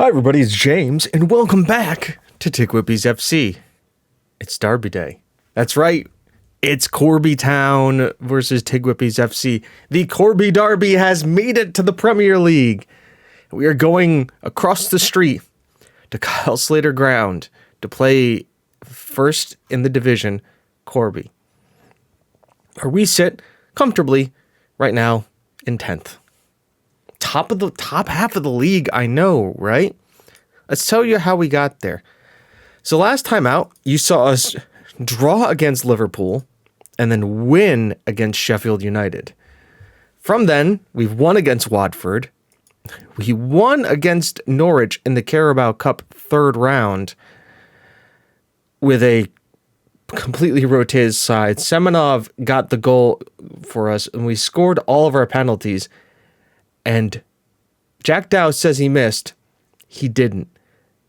Hi everybody, it's James, and welcome back to TGWPIS FC. It's Derby Day. That's right, it's Corby Town versus TGWPIS FC. The Corby Derby has made it to the Premier League. We are going across the street to Kyle Slater Ground to play first in the division, Corby, where we sit comfortably right now in 10th. Top half of the league, I know, right? Let's tell you how we got there. So last time out, you saw us draw against Liverpool and then win against Sheffield United. From then, we've won against Watford. We won against Norwich in the Carabao Cup third round with a completely rotated side. Semenov got the goal for us, and we scored all of our penalties. And Jack Dow says he missed. He didn't.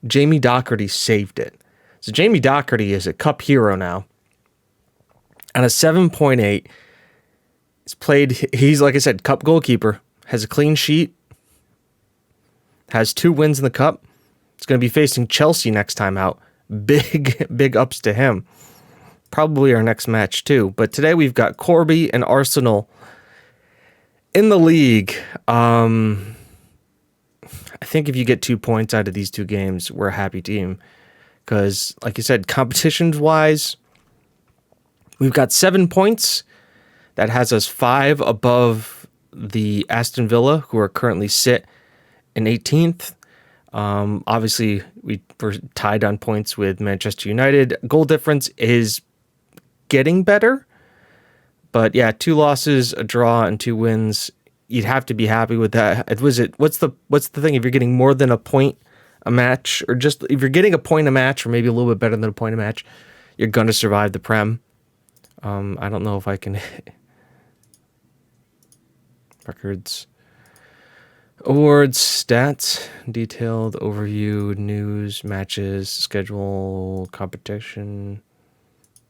Jamie Doherty saved it. So Jamie Doherty is a cup hero now. And a 7.8. He's, like I said, cup goalkeeper. Has a clean sheet. Has 2 wins in the cup. It's going to be facing Chelsea next time out. Big ups to him. Probably our next match too. But today we've got Corby and Arsenal in the league. I think if you get 2 points out of these 2 games, we're a happy team. Because, like you said, competitions-wise, we've got 7 points. That has us 5 above the Aston Villa, who are currently sit in 18th. Obviously, we were tied on points with Manchester United. Goal difference is getting better. But yeah, 2 losses, a draw, and 2 wins. You'd have to be happy with that. What's the thing? If you're getting more than a point a match, or just if you're getting a point a match, or maybe a little bit better than a point a match, you're going to survive the Prem. I don't know if I can. Records, awards, stats, detailed overview, news, matches, schedule, competition,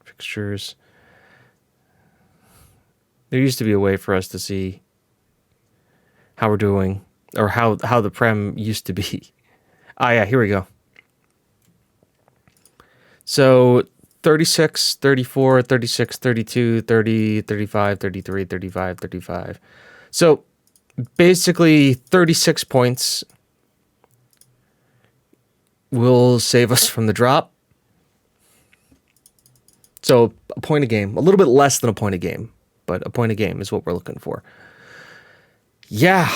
fixtures. There used to be a way for us to see how we're doing, or how the Prem used to be. Yeah, here we go. So 36, 34, 36, 32, 30, 35, 33, 35, 35. So basically 36 points will save us from the drop. So a point a game, a little bit less than a point a game. But a point a game is what we're looking for. Yeah,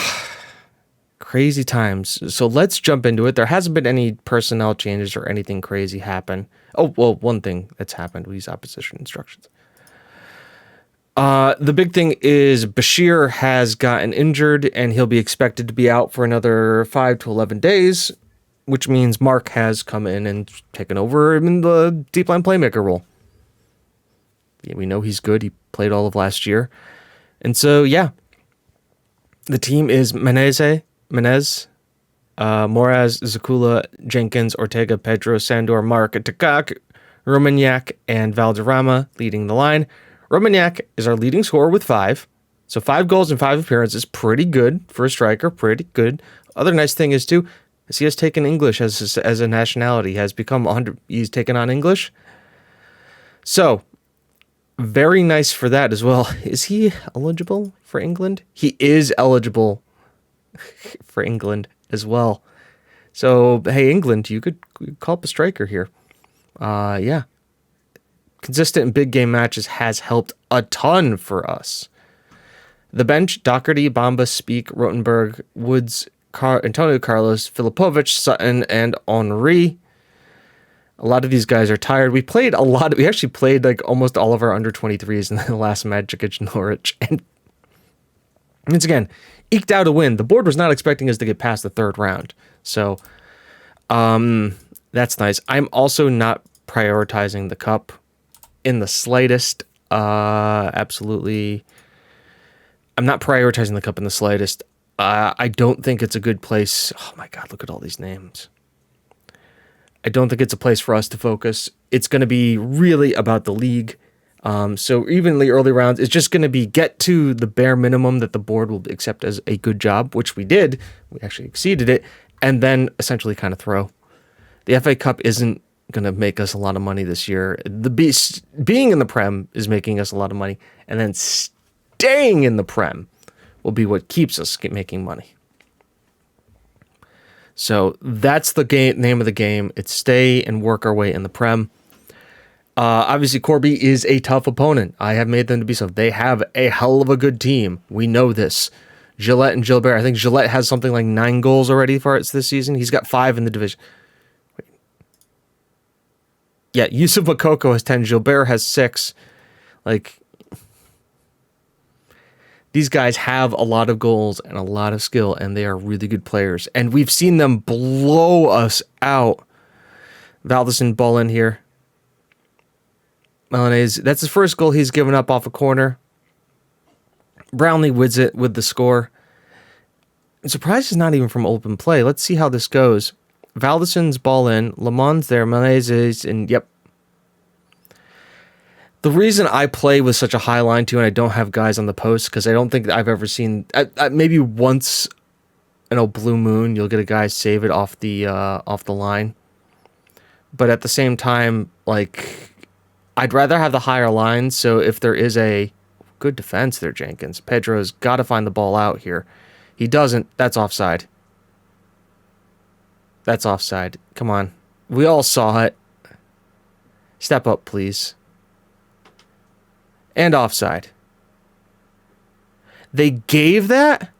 crazy times. So let's jump into it. There hasn't been any personnel changes or anything crazy happen. Oh, well, one thing that's happened. We use opposition instructions. The big thing is Bashir has gotten injured, and he'll be expected to be out for another 5 to 11 days, which means Mark has come in and taken over in the deep line playmaker role. Yeah, we know he's good. He played all of last year. And so, yeah, the team is Menez, Moraz, Zakula, Jenkins, Ortega, Pedro, Sandor, Mark, Takak, Romagnac, and Valderrama leading the line. Romagnac is our leading scorer with 5. So 5 goals and 5 appearances. Pretty good for a striker. Pretty good. Other nice thing is, too, he has taken English as a nationality. He has become 100. He's taken on English. So very nice for that as well. Is he eligible for England? He is eligible for England as well. So, hey, England, you could call up a striker here. Yeah. Consistent in big game matches has helped a ton for us. The bench, Doherty, Bamba, Speak, Rotenberg, Woods, Antonio Carlos, Filipovic, Sutton, and Henry. A lot of these guys are tired. We actually played like almost all of our under 23s in the last match against Norwich. And once again, eked out a win. The board was not expecting us to get past the 3rd round. So that's nice. I'm also not prioritizing the cup in the slightest. Absolutely. I'm not prioritizing the cup in the slightest. I don't think it's a good place. Oh my God, look at all these names. I don't think it's a place for us to focus. It's going to be really about the league. So even in the early rounds, it's just going to be get to the bare minimum that the board will accept as a good job, which we did. We actually exceeded it. and then essentially kind of throw. The FA Cup isn't going to make us a lot of money this year. Being in the Prem is making us a lot of money, and then staying in the Prem will be what keeps us making money. So that's the name of the game. It's stay and work our way in the Prem. Obviously, Corby is a tough opponent. I have made them to be so. They have a hell of a good team. We know this. Gillette and Gilbert. I think Gillette has something like 9 goals already for us this season. He's got 5 in the division. Wait. Yeah, Yusuf Makoko has 10. Gilbert has 6. Like, these guys have a lot of goals and a lot of skill, and they are really good players. And we've seen them blow us out. Valdison ball in here. Milanese, that's his first goal he's given up off a corner. Brownlee wins it with the score. I'm surprised it's not even from open play. Let's see how this goes. Valdison's ball in. Lamont's there. Milanese, and yep. The reason I play with such a high line too, and I don't have guys on the post, because I don't think I've ever seen. Maybe once in a blue moon, you'll get a guy save it off the line. But at the same time, like, I'd rather have the higher line. So if there is a good defense there, Jenkins, Pedro's got to find the ball out here. He doesn't. That's offside. That's offside. Come on. We all saw it. Step up, please. And offside. They gave that?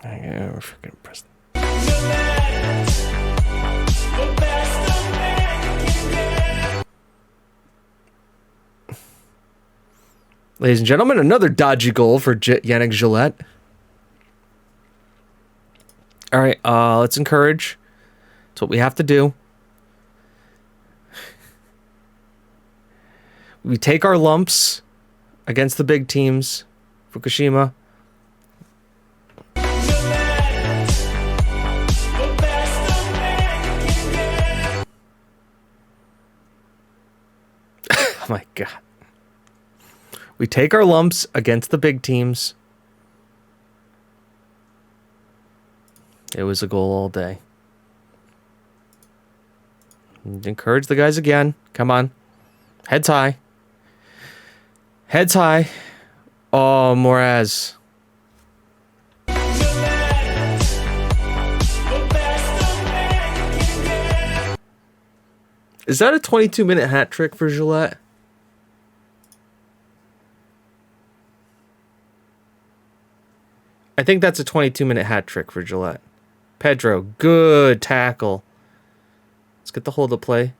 We're freaking pressed. Ladies and gentlemen, another dodgy goal for Yannick Gillette. All right, let's encourage. That's what we have to do. We take our lumps against the big teams. Fukushima. Oh my God. We take our lumps against the big teams. It was a goal all day. Encourage the guys again. Come on. Heads high. Heads high. Oh, Moraz. Is that a 22-minute hat trick for Gillette? I think that's a 22-minute hat trick for Gillette. Pedro, good tackle. Let's get the hold of play.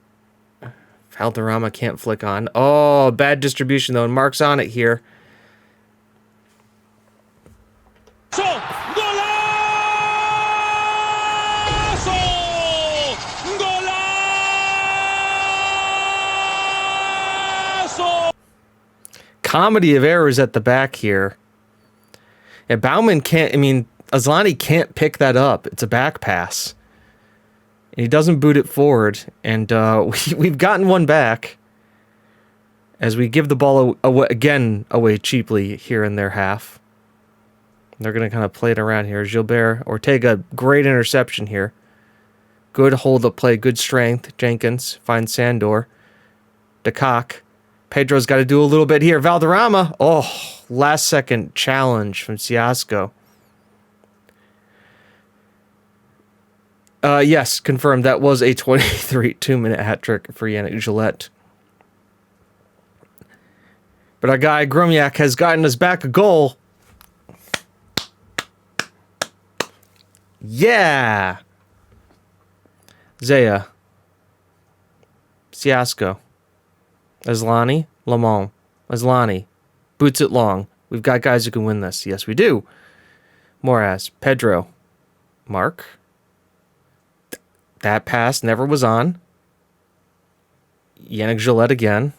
Valderrama can't flick on. Oh, bad distribution, though, and Mark's on it here. Comedy of errors at the back here. Yeah, Bauman can't, Asllani can't pick that up. It's a back pass. And he doesn't boot it forward. And we've gotten one back as we give the ball away cheaply here in their half. They're going to kind of play it around here. Gilbert, Ortega, great interception here. Good hold of play, good strength. Jenkins finds Sandor. DeCock. Pedro's got to do a little bit here. Valderrama. Oh, last second challenge from Ciasco. Yes, confirmed. That was a 2-minute hat trick for Yannick Gillette. But our guy Gromiak has gotten us back a goal. Yeah. Zaya. Ciasco. Asllani. Lamont. Asllani. Boots it long. We've got guys who can win this. Yes, we do. Moraz. Pedro. Mark. That pass never was on. Yannick Gillette again.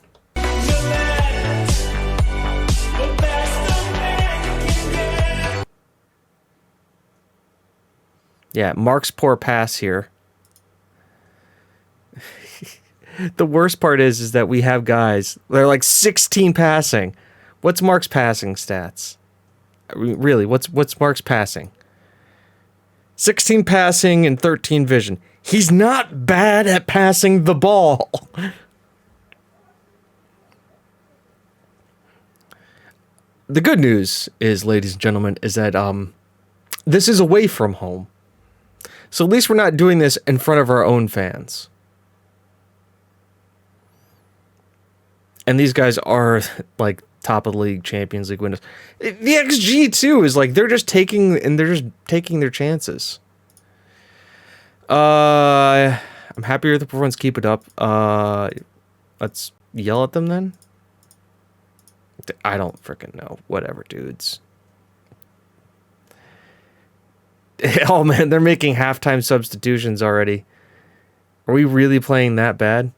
Yeah, Mark's poor pass here. The worst part is that we have guys. They're like 16 passing. What's Mark's passing stats? Really, what's Mark's passing? 16 passing and 13 vision. He's not bad at passing the ball. The good news is, ladies and gentlemen, is that this is away from home. So at least we're not doing this in front of our own fans. And these guys are like top of the league, Champions League winners. The XG too is like they're just taking their chances. I'm happy with the performance. Keep it up. Let's yell at them then. I don't freaking know. Whatever, dudes. Oh man, they're making halftime substitutions already. Are we really playing that bad?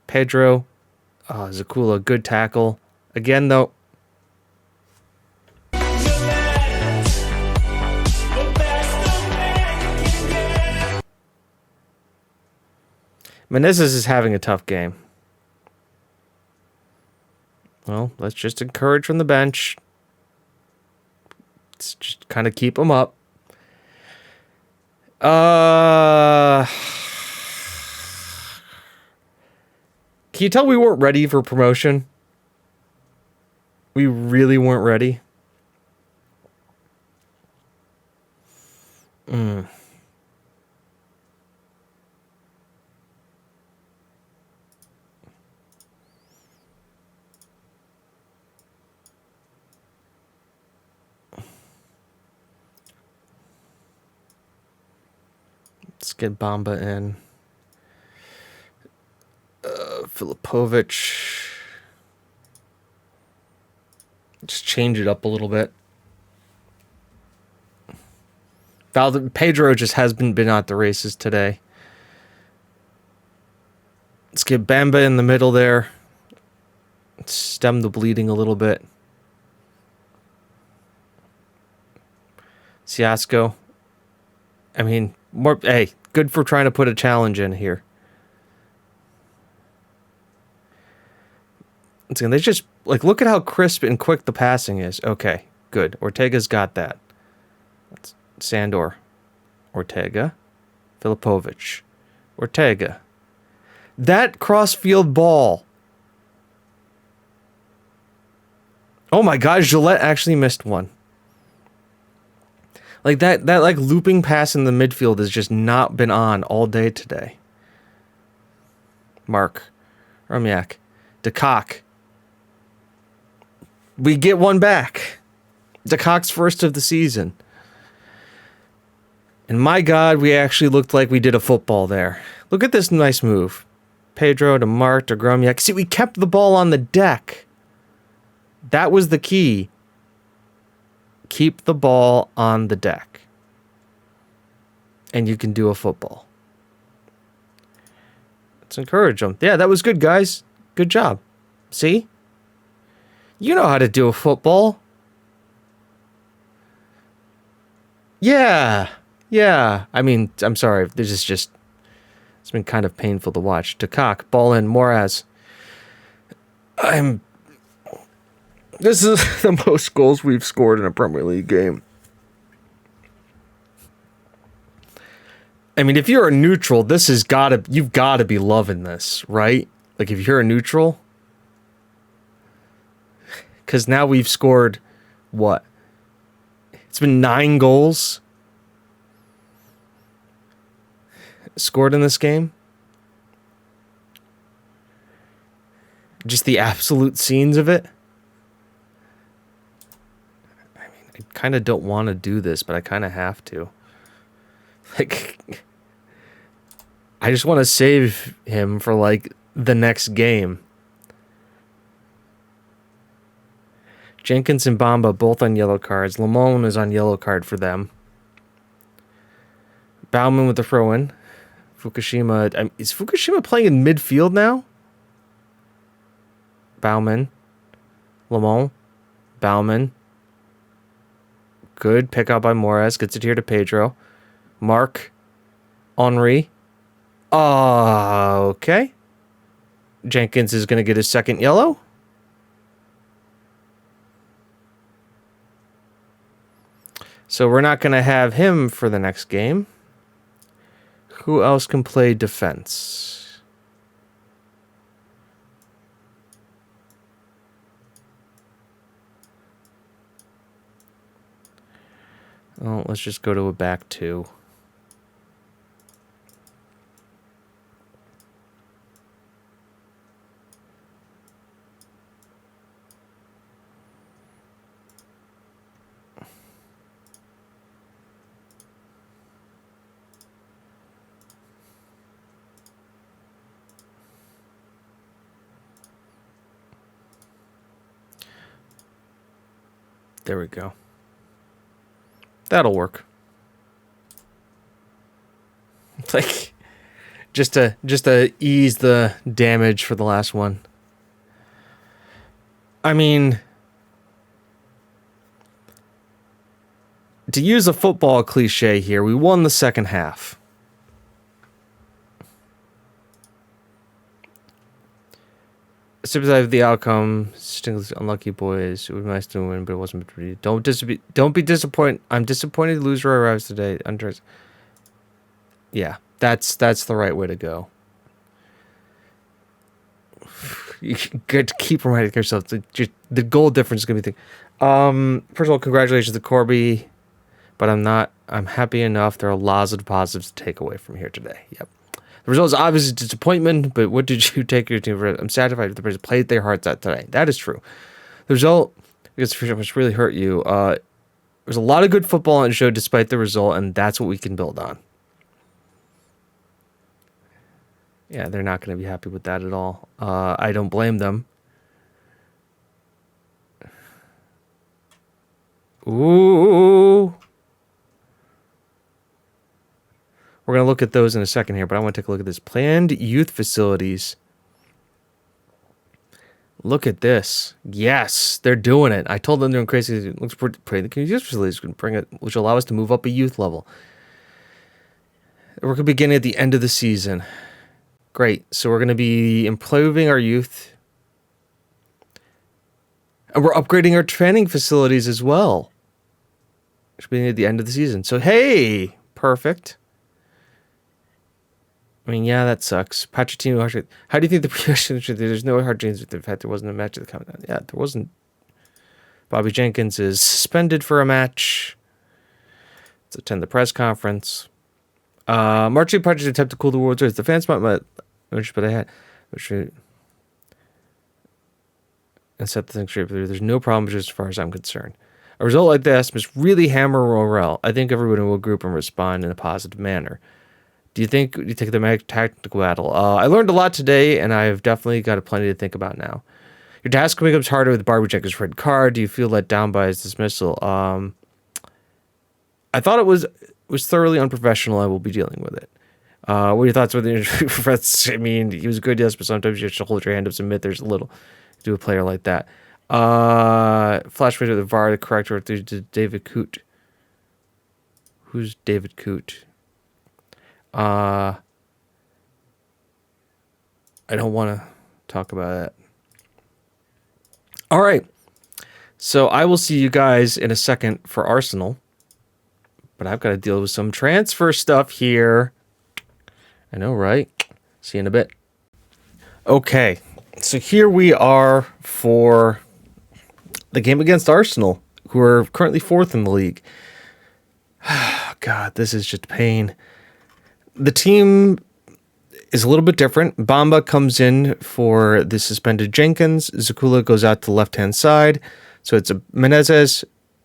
Pedro, Zakula, good tackle. Again, though. Menezes is having a tough game. Well, let's just encourage from the bench. Let's just kind of keep him up. Can you tell we weren't ready for promotion? We really weren't ready. Let's get Bamba in. Filipovic. Just change it up a little bit. Pedro just hasn't been at the races today. Let's get Bamba in the middle there. Stem the bleeding a little bit. Siasco. I mean, hey, good for trying to put a challenge in here. They just, like, look at how crisp and quick the passing is. Okay, good. Ortega's got that. That's Sandor. Ortega. Filipovic. Ortega. That cross-field ball. Oh my God, Gillette actually missed one. Like, that like, looping pass in the midfield has just not been on all day today. Mark. Romiak. DeCock. We get one back. DeCock's first of the season. And my God, we actually looked like we did a football there. Look at this nice move. Pedro to Mark to Gromiak. See, we kept the ball on the deck. That was the key. Keep the ball on the deck. And you can do a football. Let's encourage them. Yeah, that was good, guys. Good job. See? You know how to do a football. Yeah. Yeah. I mean, I'm sorry. This is just... It's been kind of painful to watch. DeCock, ball in, Moraz. This is the most goals we've scored in a Premier League game. I mean, if you're a neutral, you've gotta be loving this, right? Like, if you're a neutral... Because now we've scored, what? It's been 9 goals scored in this game. Just the absolute scenes of it. I mean, I kind of don't want to do this, but I kind of have to. Like, I just want to save him for, like, the next game. Jenkins and Bamba both on yellow cards. Lamone is on yellow card for them. Bauman with the throw-in. Fukushima. Is Fukushima playing in midfield now? Bauman. Lamone. Bauman. Good pickup by Moraz. Gets it here to Pedro. Mark. Henry. Okay. Jenkins is going to get his second yellow. So we're not going to have him for the next game. Who else can play defense? Oh, let's just go to a back two. There we go. That'll work. Like, just to ease the damage for the last one. I mean, to use a football cliche here, we won the second half. Sympathize with the outcome. Stingless, unlucky boys. It was nice to win, but it wasn't pretty. Don't be disappointed. I'm disappointed. Loser arrives today. Yeah, that's the right way to go. You got to keep reminding yourself the goal difference is gonna be first of all, congratulations to Corby, but I'm happy enough. There are lots of positives to take away from here today. Yep. The result is obviously disappointment, but what did you take your team for? I'm satisfied with the players played their hearts out today. That is true. The result, because which really hurt you, there's a lot of good football on the show despite the result, and that's what we can build on. Yeah, they're not going to be happy with that at all. I don't blame them. Ooh. We're going to look at those in a second here, but I want to take a look at this. Planned youth facilities. Look at this. Yes, they're doing it. I told them they're doing crazy. It looks pretty. The community youth facilities can bring it, which will allow us to move up a youth level. We're going to begin at the end of the season. Great. So we're going to be improving our youth. And we're upgrading our training facilities as well. Which will be at the end of the season. So, hey, perfect. I mean, yeah, that sucks. Pochettino, how do you think the progression should be? There's no hard dreams with the fact there wasn't a match that coming down. Yeah, there wasn't. Bobby Jenkins is suspended for a match. To attend the press conference. Marching project attempt to cool the world race. The fans might but I had and set the thing straight. There's no problem just as far as I'm concerned. A result like this must really hammer morale. I think everyone will group and respond in a positive manner. Do you think you take the tactical battle? I learned a lot today, and I've definitely got plenty to think about now. Your task becomes harder with Barbie Jenkins' red card. Do you feel let down by his dismissal? I thought it was thoroughly unprofessional. I will be dealing with it. What are your thoughts with the injury? I mean, he was good, yes, but sometimes you have to hold your hand up and admit there's a little to a player like that. Flash with the VAR, the corrector to David Coote. Who's David Coote? I don't want to talk about that. All right. So I will see you guys in a second for Arsenal. But I've got to deal with some transfer stuff here. I know, right? See you in a bit. Okay. So here we are for the game against Arsenal, who are currently fourth in the league. God, this is just pain. The team is a little bit different. Bamba comes in for the suspended Jenkins. Zakula goes out to the left-hand side. So it's a Menezes,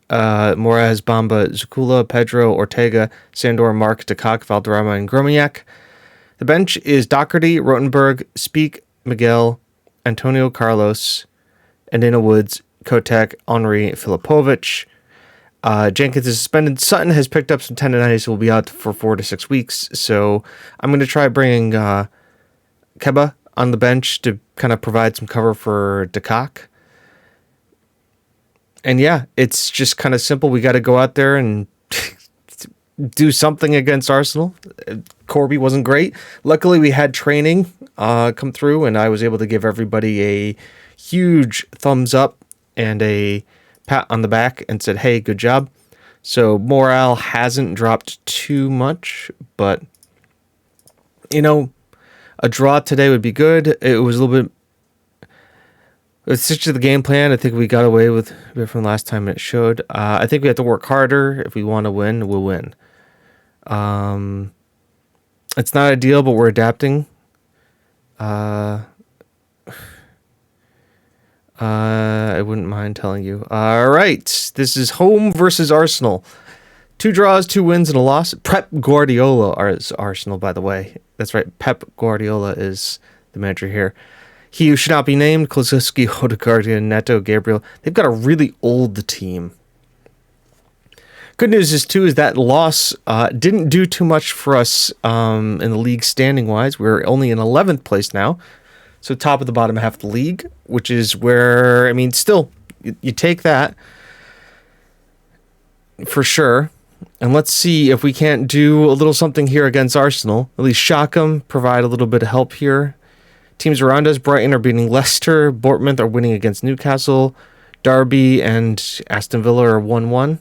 Moraes, Bamba, Zakula, Pedro, Ortega, Sandor, Mark, Dekak, Valderrama, and Gromiak. The bench is Doherty, Rotenberg, Speak, Miguel, Antonio Carlos, Andina Woods, Kotek, Henry, Filipovic. Jenkins is suspended. Sutton has picked up some tendonitis, so will be out for 4 to 6 weeks. So I'm going to try bringing Keba on the bench to kind of provide some cover for Dekak. And yeah, it's just kind of simple. We got to go out there and do something against Arsenal. Corby wasn't great. Luckily, we had training come through, and I was able to give everybody a huge thumbs up and a pat on the back and said, hey, good job. So morale hasn't dropped too much, but, you know, a draw today would be good. It was a little bit... It's such the game plan. I think we got away with a bit from last time it showed. I think we have to work harder. If we want to win, we'll win. It's not ideal, but we're adapting. I wouldn't mind telling you. All right. This is home versus Arsenal. 2 draws, 2 wins, and a loss. Pep Guardiola is Arsenal, by the way. That's right. Pep Guardiola is the manager here. He who should not be named, Kulusevski, Odegaard, and Neto, Gabriel. They've got a really old team. Good news is that loss didn't do too much for us in the league standing-wise. We're only in 11th place now. So top of the bottom half of the league, which is where, I mean, still, you take that for sure. And let's see if we can't do a little something here against Arsenal. At least shock them, provide a little bit of help here. Teams around us, Brighton are beating Leicester. Bournemouth are winning against Newcastle. Derby and Aston Villa are 1-1.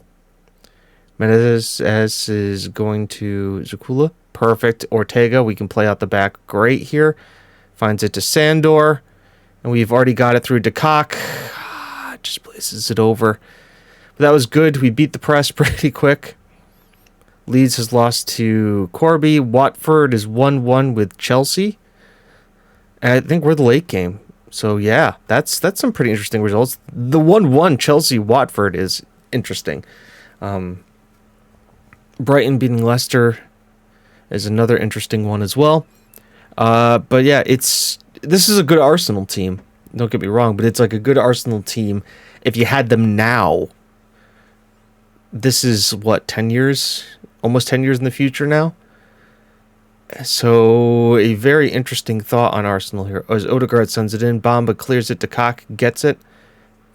Menezes is going to Zakula. Perfect. Ortega, we can play out the back. Great here. Finds it to Sandor. And we've already got it through DeCock. Just places it over. But that was good. We beat the press pretty quick. Leeds has lost to Corby. Watford is 1-1 with Chelsea. And I think we're the late game. So, yeah, that's some pretty interesting results. The 1-1 Chelsea-Watford is interesting. Brighton beating Leicester is another interesting one as well. But, yeah, this is a good Arsenal team. Don't get me wrong, but it's like a good Arsenal team if you had them now. This is, 10 years? Almost 10 years in the future now? So, a very interesting thought on Arsenal here. As Odegaard sends it in, Bamba clears it to Cock, gets it,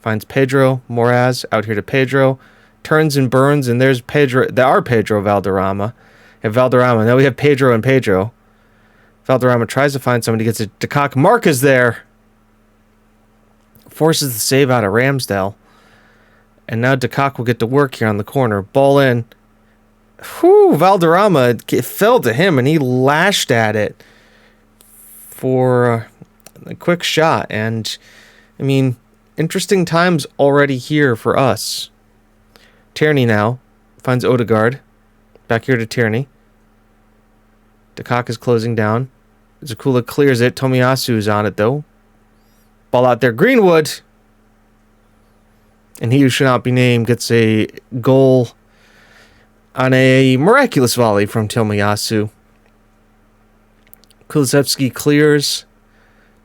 finds Pedro, Moraz, out here to Pedro, turns and burns, and there's Pedro, Pedro Valderrama. And Valderrama, now we have Pedro and Pedro. Valderrama tries to find somebody, gets it to Cock. Mark is there! Forces the save out of Ramsdale. And now DeCock will get to work here on the corner. Ball in. Whew, Valderrama, it fell to him, and he lashed at it for a quick shot. And, I mean, interesting times already here for us. Tierney now finds Odegaard. Back here to Tierney. DeCock is closing down. Zakula clears it. Tomiyasu is on it, though. Ball out there. Greenwood! And he who should not be named gets a goal on a miraculous volley from Tomiyasu. Kulusevski clears.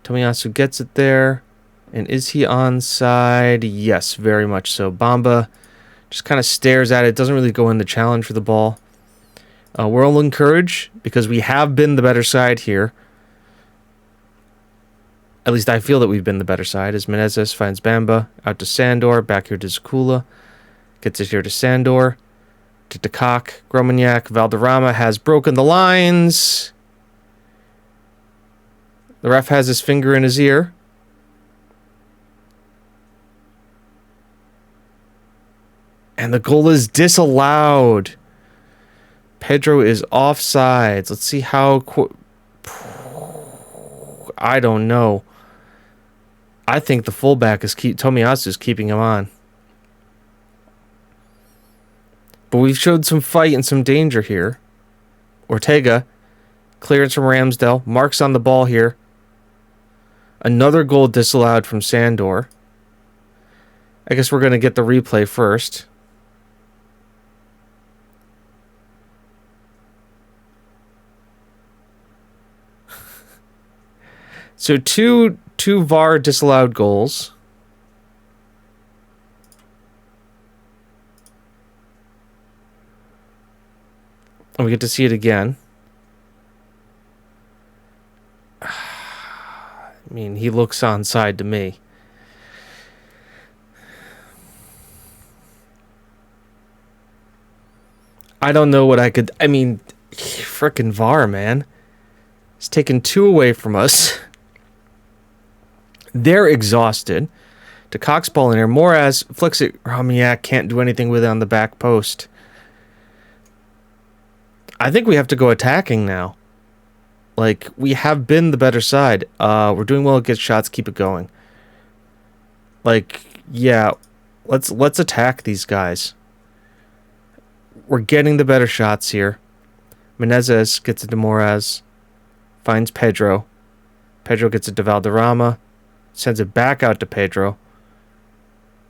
Tomiyasu gets it there. And is he onside? Yes, very much so. Bamba just kind of stares at it. Doesn't really go in the challenge for the ball. We're all encouraged because we have been the better side here. At least I feel that we've been the better side. As Menezes finds Bamba. Out to Sandor. Back here to Zakula. Gets it here to Sandor. To DeCock. Gromagnac. Valderrama has broken the lines. The ref has his finger in his ear. And the goal is disallowed. Pedro is offsides. Let's see how... I don't know. I think the fullback is Tomiyasu is keeping him on. But we've showed some fight and some danger here. Ortega. Clearance from Ramsdale. Marks on the ball here. Another goal disallowed from Sandor. I guess we're going to get the replay first. So two VAR disallowed goals. And we get to see it again. I mean, he looks onside to me. I don't know what I could... I mean, frickin' VAR, man. It's taken 2 away from us. They're exhausted. To Cox ball in there. Moraz flicks it. Romiak can't do anything with it on the back post. I think we have to go attacking now. Like, we have been the better side. We're doing well against shots. Keep it going. Like, yeah. Let's attack these guys. We're getting the better shots here. Menezes gets it to Moraz. Finds Pedro. Pedro gets it to Valderrama. Sends it back out to Pedro.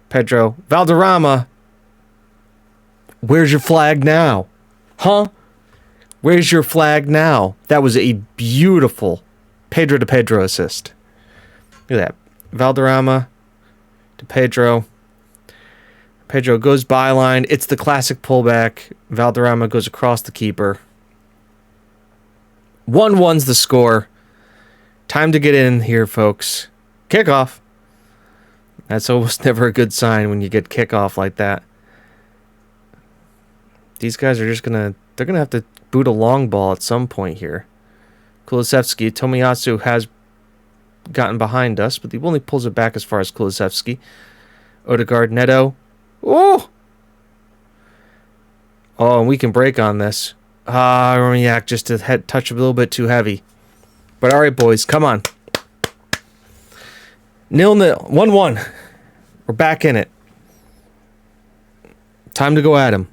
Pedro. Valderrama! Where's your flag now? Huh? Where's your flag now? That was a beautiful Pedro to Pedro assist. Look at that. Valderrama to Pedro. Pedro goes byline. It's the classic pullback. Valderrama goes across the keeper. 1-1's the score. Time to get in here, folks. Kickoff. That's almost never a good sign when you get kickoff like that. These guys are just gonna... They're gonna have to boot a long ball at some point here. Kulusevski. Tomiyasu has gotten behind us, but he only pulls it back as far as Kulusevski. Odegaard, Neto. Oh! Oh, and we can break on this. Romiak just a head touch a little bit too heavy. But all right, boys, come on. 0-0. 1-1. We're back in it. Time to go at him.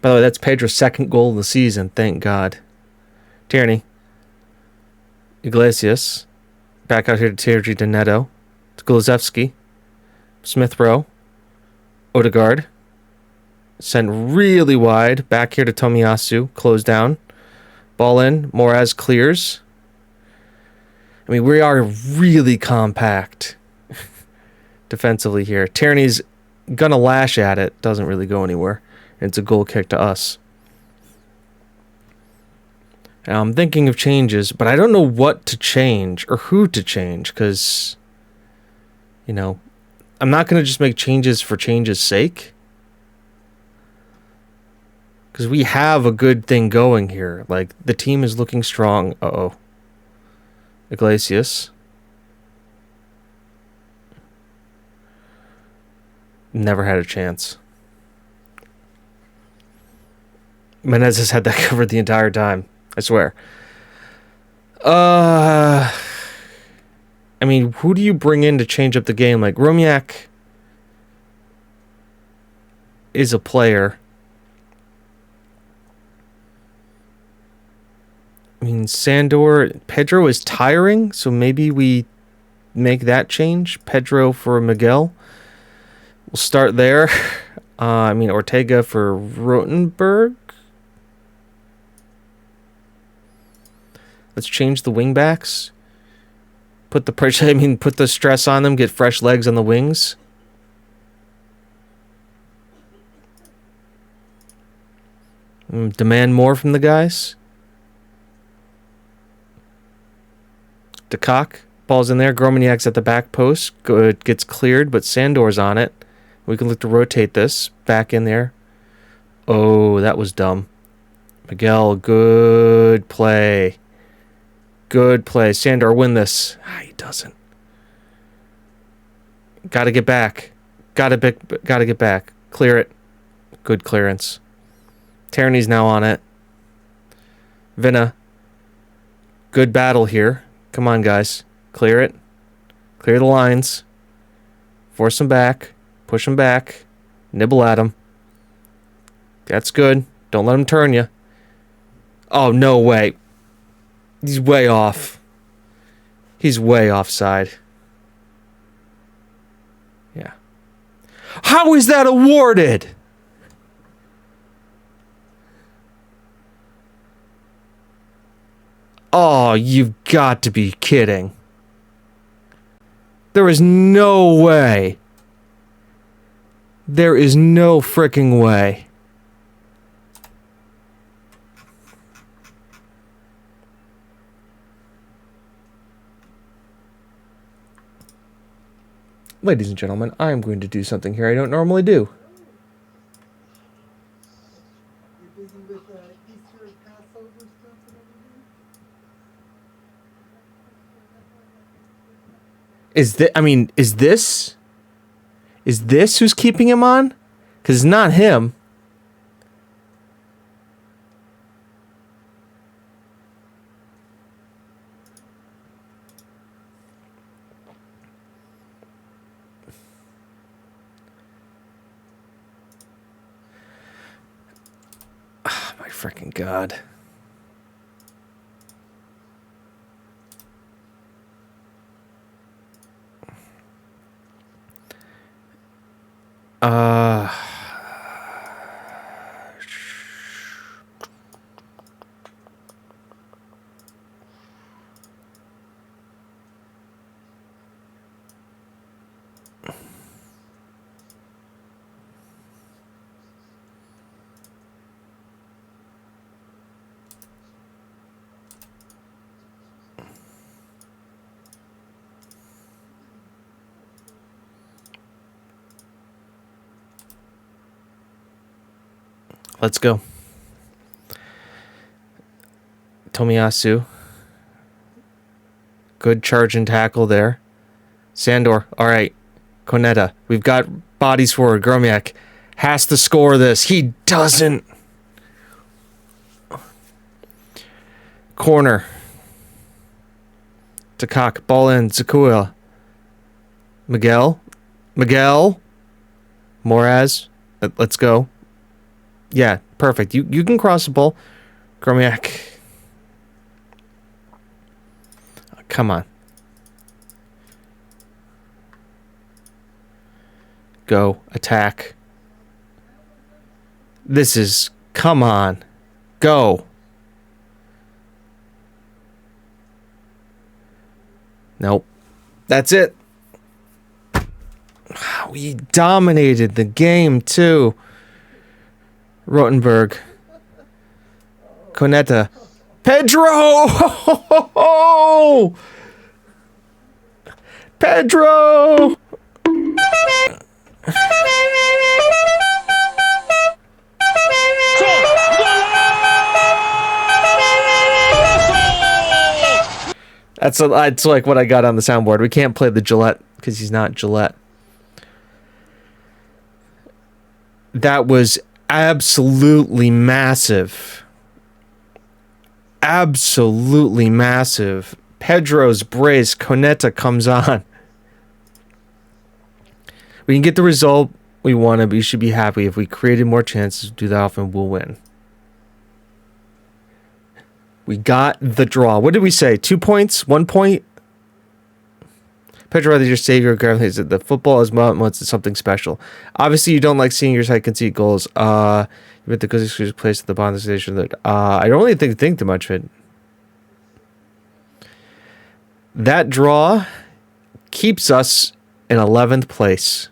By the way, that's Pedro's 2nd goal of the season. Thank God. Tierney. Iglesias. Back out here to Tierney to Neto. To Kulusevski. Smith Rowe. Odegaard. Sent really wide. Back here to Tomiyasu. Close down. Ball in. Moraz clears. I mean, we are really compact defensively here. Tierney's gonna lash at it. Doesn't really go anywhere. It's a goal kick to us. Now, I'm thinking of changes, but I don't know what to change or who to change because, you know, I'm not going to just make changes for change's sake. Because we have a good thing going here. Like, the team is looking strong. Uh-oh. Iglesias. Never had a chance. Menezes had that covered the entire time. I swear. I mean, who do you bring in to change up the game? Like, Romiak is a player. I mean, Pedro is tiring, so maybe we make that change. Pedro for Miguel. We'll start there. I mean, Ortega for Rotenberg. Let's change the wing backs. Put the pressure, put the stress on them, get fresh legs on the wings. Demand more from the guys. DeCock, ball's in there. Gromaniak's at the back post. Good, gets cleared, but Sandor's on it. We can look to rotate this back in there. Oh, that was dumb. Miguel, good play. Good play. Sandor, win this. He doesn't. Got to get back. Got to get back. Clear it. Good clearance. Tierney's now on it. Vina. Good battle here. Come on, guys. Clear it. Clear the lines. Force him back. Push him back. Nibble at him. That's good. Don't let him turn you. Oh, no way. He's way off. He's way offside. Yeah. How is that awarded? Oh, you've got to be kidding. There is no way. There is no fricking way. Ladies and gentlemen, I'm going to do something here I don't normally do. Is this who's keeping him on? Because it's not him. Oh, my freaking God. Let's go. Tomiyasu. Good charge and tackle there. Sandor. All right. Koneta. We've got bodies forward. Gromiak has to score this. He doesn't. Corner. Takak. Ball in. Zakua. Miguel. Moraz. Let's go. Yeah, perfect. You can cross the ball. Gromiak. Come on. Go. Attack. This is... Come on. Go. Nope. That's it. We dominated the game, too. Rotenberg. Koneta. Pedro! Pedro! That's like what I got on the soundboard. We can't play the Gillette because he's not Gillette. That was absolutely massive. Absolutely massive. Pedro's brace. Koneta comes on. We can get the result we wanted, but you should be happy. If we created more chances to do that often, we'll win. We got the draw. What did we say? 2 points? 1 point? Pedro, rather your savior, regardless that the football is once something special. Obviously, you don't like seeing your side concede goals. You bet the good excuse place at the bottom of the station. That I don't really think too much of it. That draw keeps us in 11th place.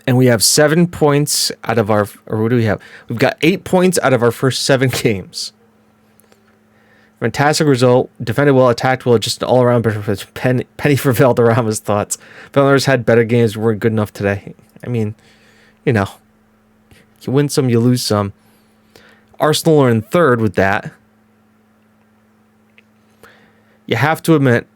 And we have 7 points out of our... Or what do we have? We've got 8 points out of our first 7 games. Fantastic result. Defended well, attacked well, just an all-around penny for Valderrama's thoughts. Valderrama's had better games, weren't good enough today. I mean, you know. You win some, you lose some. Arsenal are in third with that. You have to admit,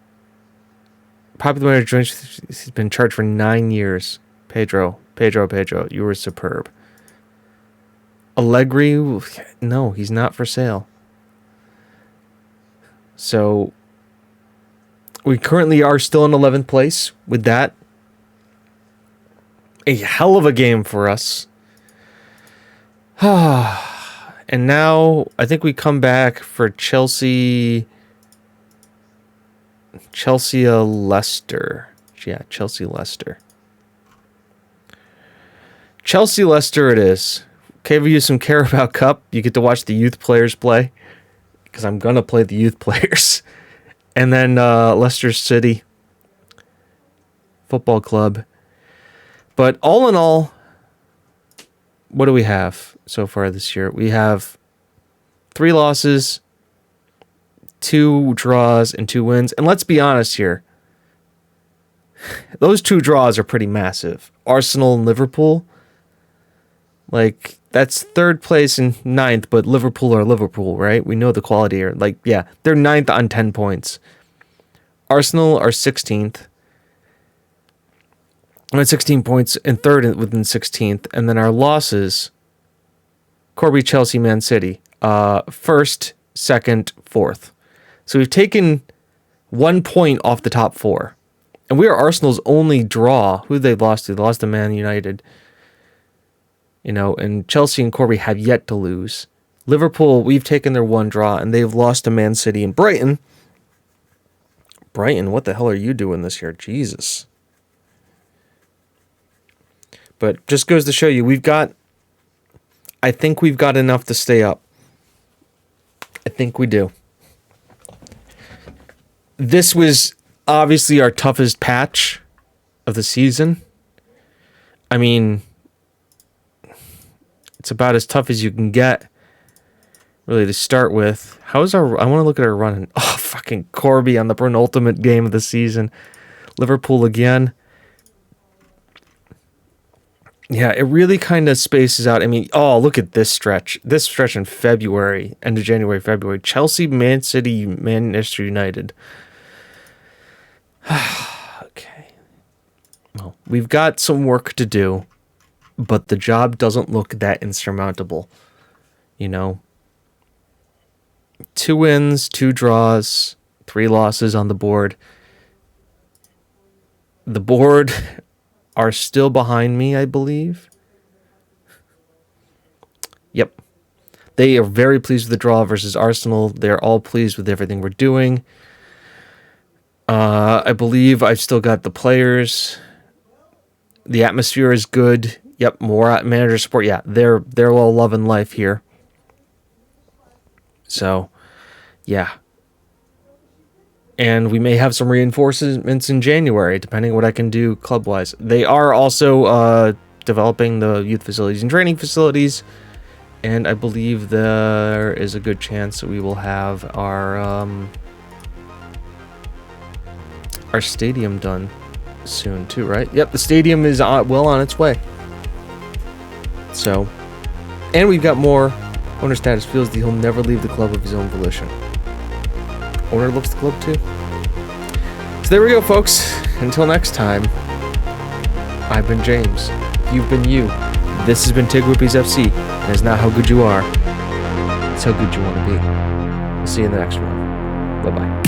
popular manager, he's been charged for 9 years. Pedro, you were superb. Allegri, no, he's not for sale. So, we currently are still in 11th place with that. A hell of a game for us. And now, I think we come back for Chelsea... Leicester. Yeah, Chelsea-Leicester. Chelsea-Leicester it is. Okay, we use some Carabao Cup. You get to watch the youth players play. Because I'm going to play the youth players. And then Leicester City Football Club. But all in all, what do we have so far this year? We have 3 losses, 2 draws, and 2 wins. And let's be honest here. Those 2 draws are pretty massive. Arsenal and Liverpool. Like, that's 3rd place and 9th, but Liverpool are Liverpool, right? We know the quality here. Like, yeah, they're 9th on 10 points. Arsenal are 16th. I'm at 16 points and third within 16th. And then our losses, Corby, Chelsea, Man City, first, second, fourth. So we've taken 1 point off the top four. And we are Arsenal's only draw. Who they lost to? They lost to Man United. You know, and Chelsea and Corby have yet to lose. Liverpool, we've taken their one draw, and they've lost to Man City and Brighton. Brighton, what the hell are you doing this year? Jesus. But just goes to show you, I think we've got enough to stay up. I think we do. This was obviously our toughest patch of the season. I mean, it's about as tough as you can get, really, to start with. I want to look at our run. Oh, fucking Corby on the penultimate game of the season. Liverpool again. Yeah, it really kind of spaces out. I mean, oh, look at this stretch. This stretch in February, end of January, February. Chelsea, Man City, Manchester United. Okay. Well, we've got some work to do, but the job doesn't look that insurmountable. You know? 2 wins, 2 draws, 3 losses on the board. The board are still behind me, I believe. Yep. They are very pleased with the draw versus Arsenal. They're all pleased with everything we're doing. I believe I've still got the players. The atmosphere is good. Yep, more manager support. Yeah, they're all loving life here. So, yeah. And we may have some reinforcements in January, depending on what I can do club-wise. They are also developing the youth facilities and training facilities. And I believe there is a good chance that we will have our stadium done soon, too, right? Yep, the stadium is well on its way. So, and we've got more. Owner status feels that he'll never leave the club of his own volition. Owner loves the club too. So there we go, folks. Until next time, I've been James. You've been you. This has been TGWPIS FC, and it's not how good you are, it's how good you want to be. We'll see you in the next one. Bye-bye.